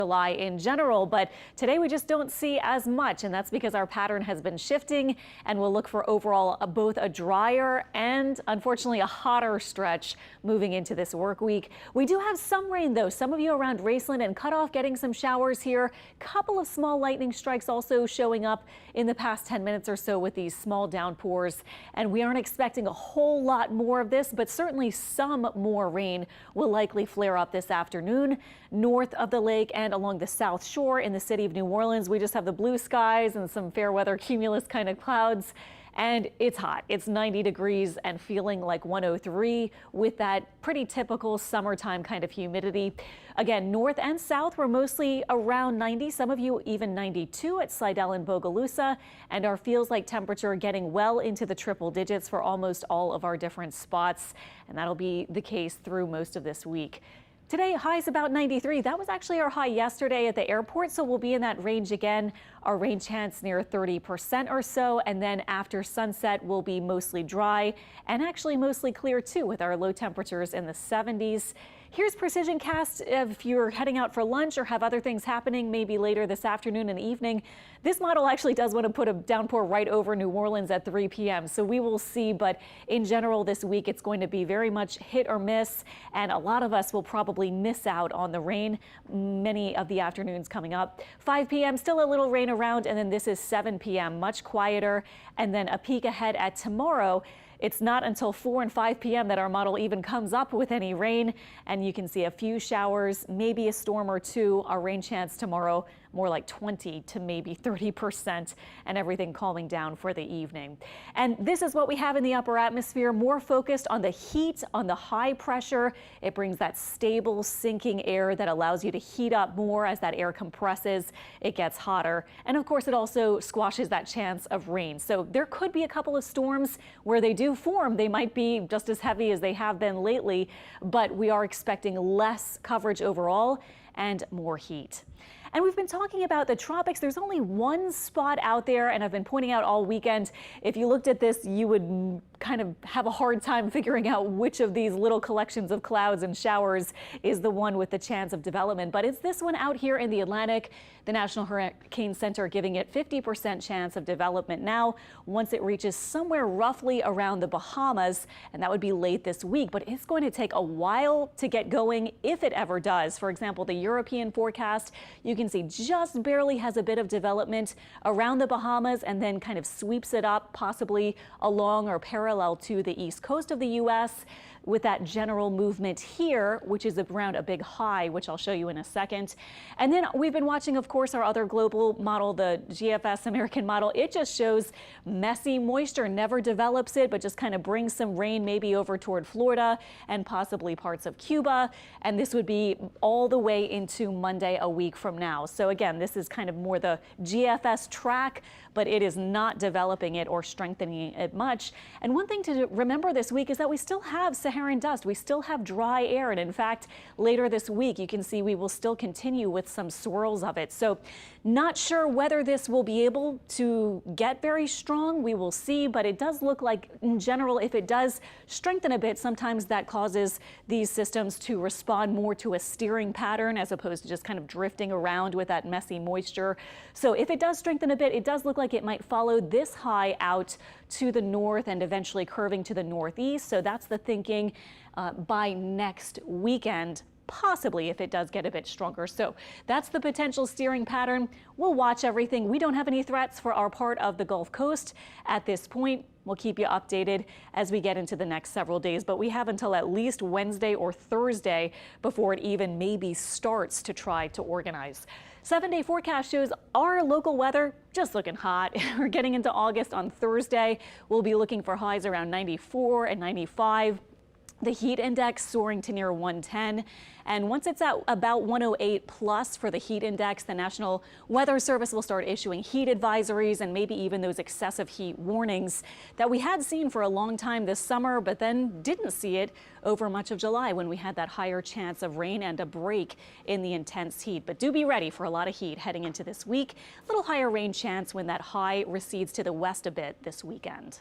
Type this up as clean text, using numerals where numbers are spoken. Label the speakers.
Speaker 1: July in general, but today we just don't see as much, and that's because our pattern has been shifting, and we'll look for overall both a drier and unfortunately a hotter stretch moving into this work week. We do have some rain though. Some of you around Raceland and Cutoff getting some showers here. Couple of small lightning strikes also showing up in the past 10 minutes or so with these small downpours, and we aren't expecting a whole lot more of this, but certainly some more rain will likely flare up this afternoon north of the lake and along the south shore in the city of New Orleans. We just have the blue skies and some fair weather cumulus kind of clouds. And it's hot. It's 90 degrees and feeling like 103 with that pretty typical summertime kind of humidity. Again, north and south, we're mostly around 90. Some of you even 92 at Slidell and Bogalusa. And our feels like temperature getting well into the triple digits for almost all of our different spots. And that'll be the case through most of this week. Today, highs about 93. That was actually our high yesterday at the airport, so we'll be in that range again. Our rain chance near 30% or so, and then after sunset, we'll be mostly dry and actually mostly clear too with our low temperatures in the 70s. Here's Precision Cast if you're heading out for lunch or have other things happening maybe later this afternoon and evening. This model actually does want to put a downpour right over New Orleans at 3 p.m. So we will see, but in general this week it's going to be very much hit or miss, and a lot of us will probably miss out on the rain many of the afternoons coming up. 5 p.m. still a little rain around, and then this is 7 p.m. much quieter, and then a peek ahead at tomorrow. It's not until 4 and 5 p.m. that our model even comes up with any rain, and you can see a few showers, maybe a storm or two. Our rain chance tomorrow more like 20 to maybe 30%, and everything calming down for the evening. And this is what we have in the upper atmosphere, more focused on the heat, on the high pressure. It brings that stable sinking air that allows you to heat up more as that air compresses. It gets hotter. And of course, it also squashes that chance of rain. So there could be a couple of storms where they do form. They might be just as heavy as they have been lately, but we are expecting less coverage overall and more heat. And we've been talking about the tropics. There's only one spot out there, and I've been pointing out all weekend. If you looked at this, you would kind of have a hard time figuring out which of these little collections of clouds and showers is the one with the chance of development. But it's this one out here in the Atlantic. The National Hurricane Center giving it 50% chance of development now once it reaches somewhere roughly around the Bahamas, and that would be late this week. But it's going to take a while to get going if it ever does. For example, the European forecast, you can see just barely has a bit of development around the Bahamas and then kind of sweeps it up possibly along or parallel to the east coast of the U.S. with that general movement here, which is around a big high, which I'll show you in a second. And then we've been watching, of course, our other global model, the GFS American model. It just shows messy moisture, never develops it, but just kind of brings some rain maybe over toward Florida and possibly parts of Cuba. And this would be all the way into Monday, a week from now. So again, this is kind of more the GFS track, but it is not developing it or strengthening it much. And one thing to remember this week is that we still have Saharan dust. We still have dry air. And in fact, later this week, you can see we will still continue with some swirls of it. So not sure whether this will be able to get very strong. We will see, but it does look like in general, if it does strengthen a bit, sometimes that causes these systems to respond more to a steering pattern as opposed to just kind of drifting around with that messy moisture. So if it does strengthen a bit, it does look like it might follow this high out to the north and eventually curving to the northeast. So that's the thinking by next weekend, possibly if it does get a bit stronger. So that's the potential steering pattern. We'll watch everything. We don't have any threats for our part of the Gulf Coast at this point. We'll keep you updated as we get into the next several days, but we have until at least Wednesday or Thursday before it even maybe starts to try to organize. 7-day forecast shows our local weather just looking hot. We're getting into August on Thursday. We'll be looking for highs around 94 and 95. The heat index soaring to near 110. And once it's at about 108 plus for the heat index, the National Weather Service will start issuing heat advisories and maybe even those excessive heat warnings that we had seen for a long time this summer, but then didn't see it over much of July when we had that higher chance of rain and a break in the intense heat. But do be ready for a lot of heat heading into this week. A little higher rain chance when that high recedes to the west a bit this weekend.